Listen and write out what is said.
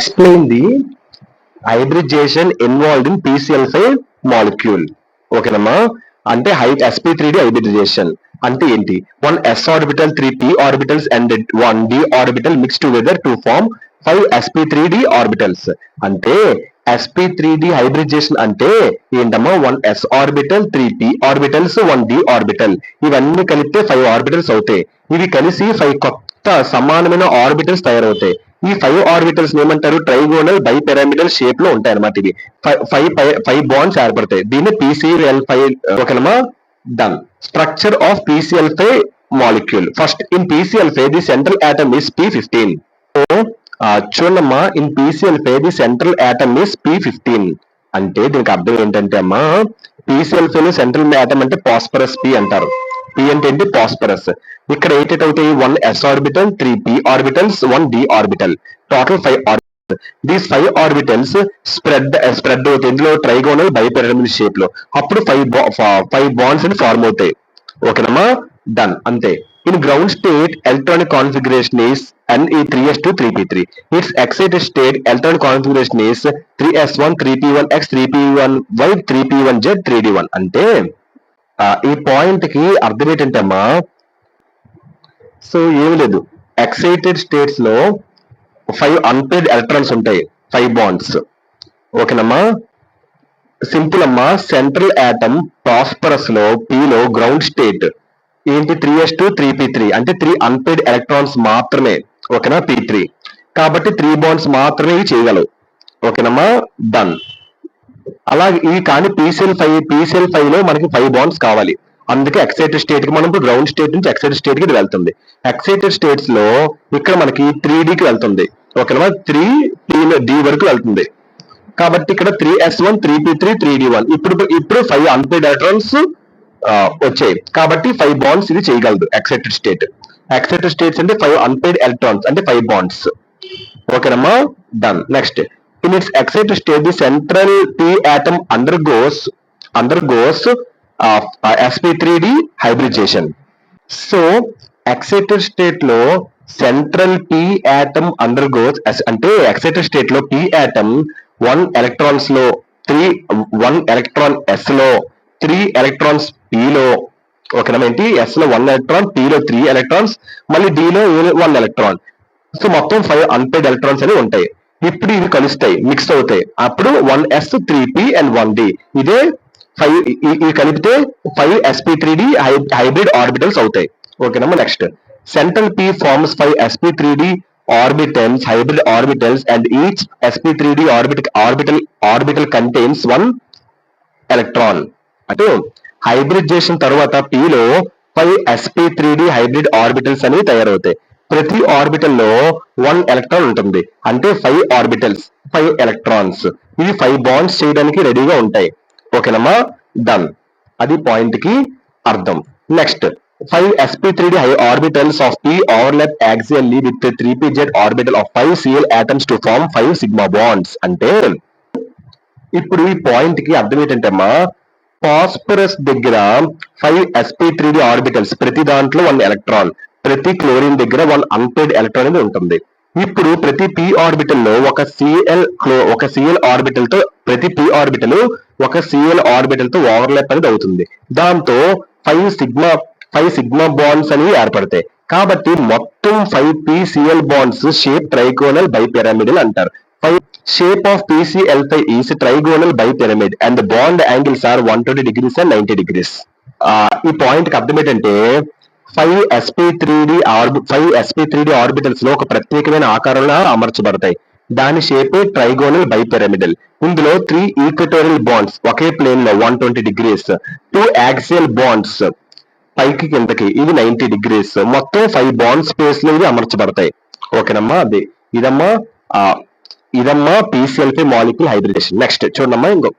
explain the hybridization involved in PCl5 molecule. ఓకేనమ్మా, అంటే sp3d hybridization అంటే ఏంటి? 1 s orbital 3 p orbitals and 1 d orbital mixed together to form 5 sp3d orbitals. అంటే sp3d hybridization అంటే ఏంటమ్మా? 1 s orbital 3 p orbitals 1 d orbital ఇవన్నీ కలిపితే 5 orbitals అవుతాయి. ఇవి కలిసి 5 కొత్త సమానమైన ఆర్బిటల్స్ తయారవుతాయి. ఈ 5 ఆర్బిటల్స్ ఏమంటారు? ట్రైగోనల్ బైపిరమిడల్ షేప్ లో ఉంటాయి అన్నమాట. ఇవి 5 బాండ్స్ ఏర్పడతాయి. దీన్ని PCl5. ఓకేనమ్మా, done. Structure of PCl5 molecule. First in PCl5 the central atom is P15. So చూడమ్మా, in PCl5 the central atom is P15. అంటే దీనికి అర్థం ఏంటంటే అమ్మా, PCl5 లో సెంట్రల్ ఆటమ్ అంటే ఫాస్ఫరస్ P అంటారు. P అంటే ఏంటి? ఫాస్ఫరస్. ఇక్కడ 8 అవుతాయి. 1 s orbital 3 p orbitals 1 d orbital, total 5 orbitals. These 5 orbitals spread అవుతాయి ఇందులో ట్రైగోనల్ బైపిరమిడల్ షేప్ లో. అప్పుడు 5 బాండ్స్ అని ఫార్మ్ అవుతాయి. ఓకేనమ్మా, డన్. అంతే. In ground state electronic configuration is Ne3s2 3p3. It's excited state electronic configuration is 3s1 3p1x 3p1y 3p1z 3d1. అంటే ఈ పాయింట్ కి అర్థం ఏంటంటే అమ్మా, సో ఏమి లేదు, ఎక్సైటెడ్ స్టేట్స్ లో 5 అన్పేర్డ్ ఎలక్ట్రాన్స్ ఉంటాయి, 5 బాండ్స్. ఓకేనమ్మా, సింపుల్ అమ్మా. సెంట్రల్ ఆటమ్ ఫాస్ఫరస్ లో P లో గ్రౌండ్ స్టేట్ ఏంటి? 3s2 3p3 అంటే 3 అన్పేర్డ్ ఎలక్ట్రాన్స్ మాత్రమే. ఓకేనా, P3 కాబట్టి 3 బాండ్స్ మాత్రమే ఇవి చేయగలవు. ఓకేనమ్మా, డన్. అలాగే ఇవి కానీ PCl5 లో మనకి 5 బాండ్స్ కావాలి. అందుకే ఎక్సైటెడ్ స్టేట్ కి మనం గ్రౌండ్ స్టేట్ నుంచి ఎక్సైటెడ్ స్టేట్ కి వెళ్తుంది. ఎక్సైటెడ్ స్టేట్స్ లో ఇక్కడ మనకి 3d కి వెళ్తుంది. ఓకేనా, 3d వరకు వెళ్తుంది. కాబట్టి ఇక్కడ 3s1 3p3 3d1. ఇప్పుడు 5 అన్పేర్డ్ ఎలక్ట్రాన్స్ వచ్చాయి కాబట్టి 5 బాండ్స్ ఇది చేయగలదు ఎక్సైటెడ్ స్టేట్. ఎక్సైటెడ్ స్టేట్స్ అంటే 5 అన్పేర్డ్ ఎలక్ట్రాన్స్ అంటే 5 బాండ్స్. ఓకేనమ్మా, done. Next, in its excited state the central p atom undergoes sp3d hybridization. So excited state లో central p atom undergoes అంటే excited state లో p atom 1 electrons లో 1 electron s లో 3 electrons p లో. ఓకేనా, ఏంటి? s లో 1 electron, p లో 3 electrons, మళ్ళీ d లో 1 electron. సో మొత్తం 5 అన్పేర్డ్ ఎలక్ట్రాన్స్ అనేవి ఉంటాయి. ఇప్పుడు ఇవి కలుస్తాయి, మిక్స్ అవుతాయి. అప్పుడు 1s 3p and 1d. ఇదే 5 ఇవి కలిపితే 5 sp3d హైబ్రిడ్ ఆర్బిటల్స్ అవుతాయి. ఓకేనమ్మా, next. Central p forms 5 sp3d orbitals, hybrid orbitals, and each sp3d orbital contains 1 electron. అంటే హైబ్రిడైజేషన్ తర్వాత p లో 5 sp3d హైబ్రిడ్ ఆర్బిటల్స్ అనేవి తయారవుతాయి. ప్రతి ఆర్బిటల్ లో 1 ఎలక్ట్రాన్ ఉంటుంది. అంటే 5 ఆర్బిటల్స్ 5 ఎలక్ట్రాన్స్. ఇవి 5 బాండ్స్ చేయడానికి రెడీగా ఉంటాయి. ఓకేనమ్మా, డన్. అది పాయింట్ కి అర్థం. Next, 5 sp3d orbitals of p overlap axially with 3pz orbital of 5 cl atoms to form 5 sigma bonds. అంటే ఇప్పుడు ఈ పాయింట్ కి అర్థం ఏంటంటే అమ్మా, ఫాస్ఫరస్ దగ్గర 5 sp3d ఆర్బిటల్స్, ప్రతి దాంట్లో 1 ఎలక్ట్రాన్. ప్రతి క్లోరిన్ దగ్గర 1 అన్పేర్డ్ ఎలక్ట్రాన్ అనేది ఉంటుంది. ఇప్పుడు ప్రతి p ఆర్బిటల్ లో ఒక Cl ఆర్బిటల్ తో ప్రతి p ఆర్బిటల్ ఒక Cl ఆర్బిటల్ తో ఓవర్లాప్ అనేది అవుతుంది. దాంతో 5 సిగ్మా బాండ్స్ అనేవి ఏర్పడతాయి. కాబట్టి మొత్తం 5 PCl bonds shape trigonal bipyramidal అంటారు. Shape of PCl5 is trigonal bipyramid and the bond angles are 120 degrees and 90 degrees. ఈ పాయింట్ కి అర్థం ఏంటంటే 5 sp3d ఆర్బిటల్స్ లో ఒక ప్రత్యేకమైన ఆకారంలో అమర్చబడతాయి. దాని షేప్ ట్రైగోనల్ బైపిరమిడల్. ఇందులో 3 ఈక్వటోరియల్ బాండ్స్ ఒకే ప్లేన్ లో 120 degrees, 2 యాక్సియల్ బాండ్స్ పైకి కిందకి ఇవి 90 degrees. మొత్తం 5 బాండ్ స్పేస్ లో ఇవి అమర్చబడతాయి. ఓకేనమ్మా, అది ఇదమ్మా PCl5 మాలిక్యూల్ హైబ్రిడేషన్. నెక్స్ట్ చూడమ్మా, ఇంకో